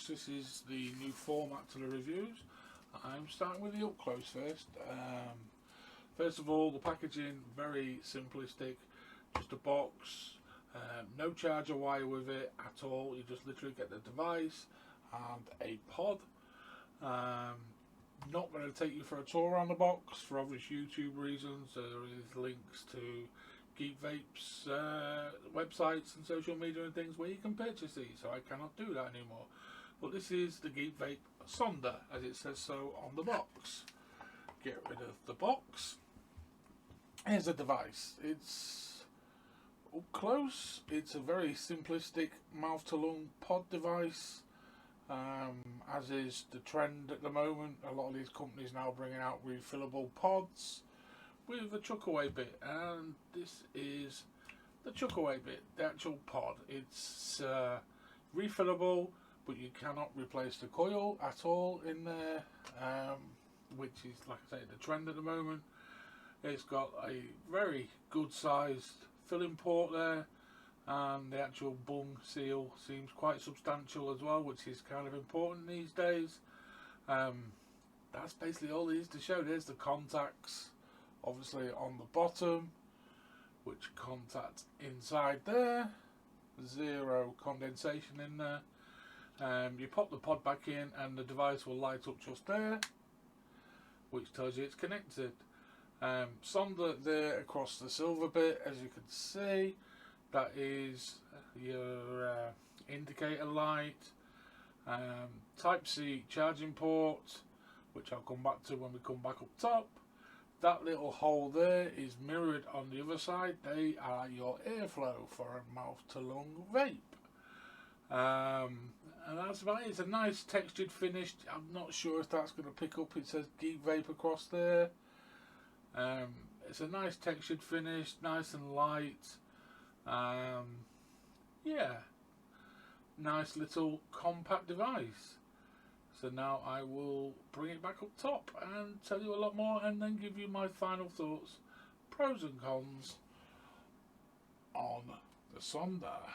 folks, this is the new format to the reviews. I'm starting with the up close first. First of all, the packaging, very simplistic, just a box, no charger wire with it at all. You just literally get the device and a pod. Not going to take you for a tour around the box for obvious YouTube reasons. There is links to Geek Vape's websites and social media and things where you can purchase these, so I cannot do that anymore. But this is the Geek Vape Sonder, as it says so on the box. Get rid of the box. Here's the device. It's up close. It's a very simplistic mouth to lung pod device, as is the trend at the moment. A lot of these companies now bringing out refillable pods with a chuck away bit, and this is the chuck away bit, the actual pod. It's refillable, but you cannot replace the coil at all in there, which is, like I say, the trend at the moment. It's got a very good sized filling port there, and the actual bung seal seems quite substantial as well, which is kind of important these days. That's basically all there is to show. There's the contacts, obviously on the bottom, which contact inside there. Zero condensation in there. You pop the pod back in and the device will light up just there, which tells you it's connected. Sonder there across the silver bit, as you can see, that is your indicator light. Type-C charging port, which I'll come back to when we come back up top. That little hole there is mirrored on the other side. They are your airflow for a mouth-to-lung vape. And that's about it. It's a nice textured finish. I'm not sure if that's going to pick up. It says Geek Vape across there. It's a nice textured finish, nice and light. Yeah, nice little compact device. So now I will bring it back up top and tell you a lot more, and then give you my final thoughts, pros and cons on the Sonder.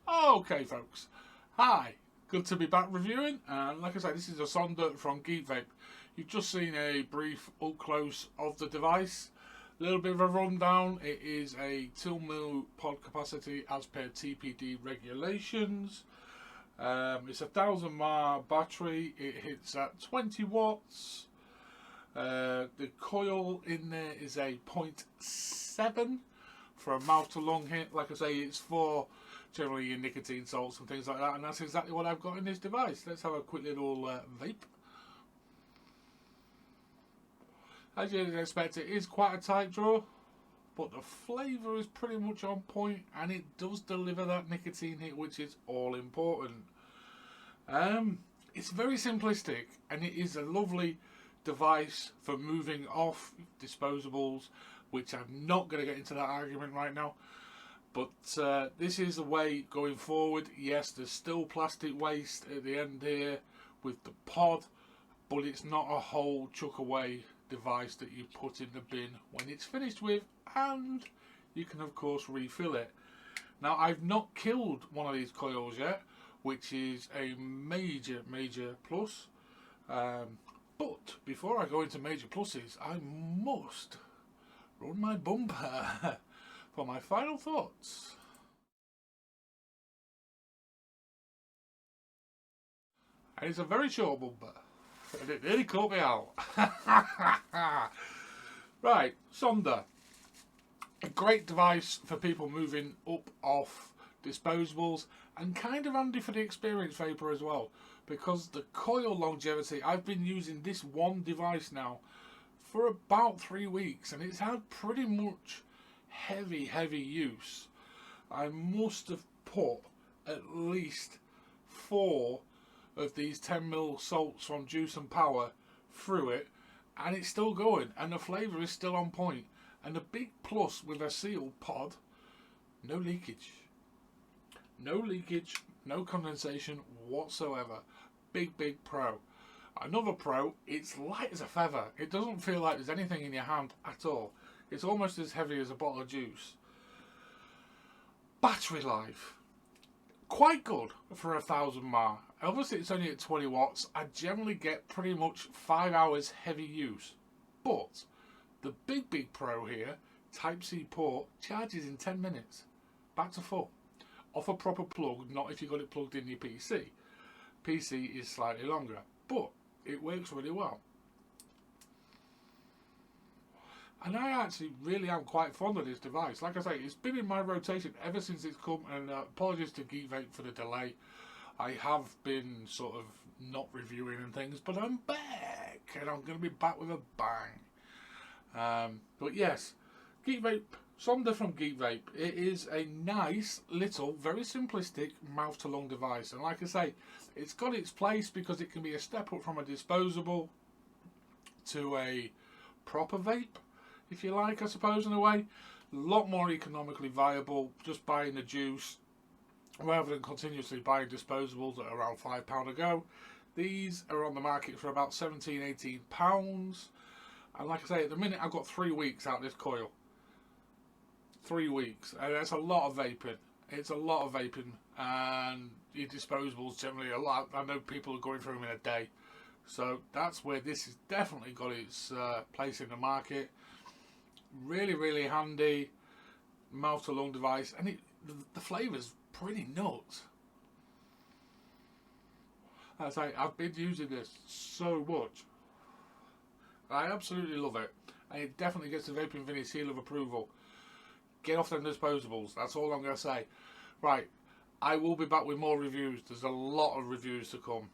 Okay folks, hi, good to be back reviewing, and like I say, this is a Sonder from Geek Vape. You've just seen a brief up close of the device. A little bit of a rundown. It is a 2 mil pod capacity as per TPD regulations. It's a 1000 mAh battery. It hits at 20 watts. The coil in there is a 0.7 for a mouth to lung hit. Like I say, it's for generally your nicotine salts and things like that, and that's exactly what I've got in this device. Let's have a quick little vape. As you'd expect, it is quite a tight draw, but the flavour is pretty much on point, and it does deliver that nicotine hit, which is all important. It's very simplistic, and it is a lovely device for moving off disposables, which I'm not going to get into that argument right now. But this is the way going forward. Yes, there's still plastic waste at the end here with the pod, but it's not a whole chuck away device that you put in the bin when it's finished with, and you can of course refill it. Now, I've not killed one of these coils yet, which is a major plus, but before I go into major pluses, I must run my bumper for my final thoughts. And it's a very short bumper, and it nearly caught me out. Right, Sonder. A great device for people moving up off disposables, and kind of handy for the experienced vapor as well, because the coil longevity, I've been using this one device now for about 3 weeks, and it's had pretty much heavy use. I must have put at least 4 of these 10 mil salts from Juice and Power through it, and it's still going, and the flavour is still on point. And the big plus with a sealed pod, no leakage. No leakage, no condensation whatsoever. Big pro. Another pro, it's light as a feather. It doesn't feel like there's anything in your hand at all. It's almost as heavy as a bottle of juice. Battery life. quite good for 1000 mAh. Obviously it's only at 20 watts. I generally get pretty much 5 hours heavy use. But the big Pro here, Type-C port, charges in 10 minutes. Back to full. Off a proper plug, not if you got it plugged in your PC. PC is slightly longer, but it works really well. And I actually really am quite fond of this device. Like I say, it's been in my rotation ever since it's come, and apologies to Geek Vape for the delay. I have been sort of not reviewing and things, but I'm back, and I'm going to be back with a bang. But yes, Geek Vape, Sonder from Geek Vape. It is a nice, little, very simplistic mouth-to-lung device. And like I say, it's got its place because it can be a step up from a disposable to a proper vape, if you like, I suppose, in a way. A lot more economically viable, just buying the juice rather than continuously buying disposables at around £5 a go. These are on the market for about £17–18. And like I say, at the minute I've got 3 weeks out of this coil. 3 weeks. And that's a lot of vaping. It's a lot of vaping. And your disposables generally a lot. I know people are going through them in a day. So that's where this has definitely got its place in the market. Really, really handy mouth to lung device, and the flavour's pretty nuts. As I say, I've been using this so much. I absolutely love it, and it definitely gets the Vaping Vinny seal of approval. Get off them disposables. That's all I'm going to say. Right, I will be back with more reviews. There's a lot of reviews to come.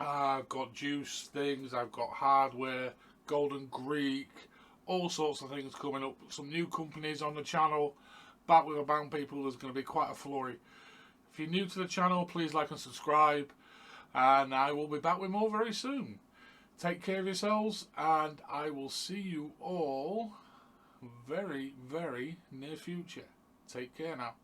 I've got juice things. I've got hardware, Golden Greek. All sorts of things coming up. Some new companies on the channel. Back with a bang, people. There's going to be quite a flurry. If you're new to the channel, please like and subscribe. And I will be back with more very soon. Take care of yourselves. And I will see you all very, very near future. Take care now.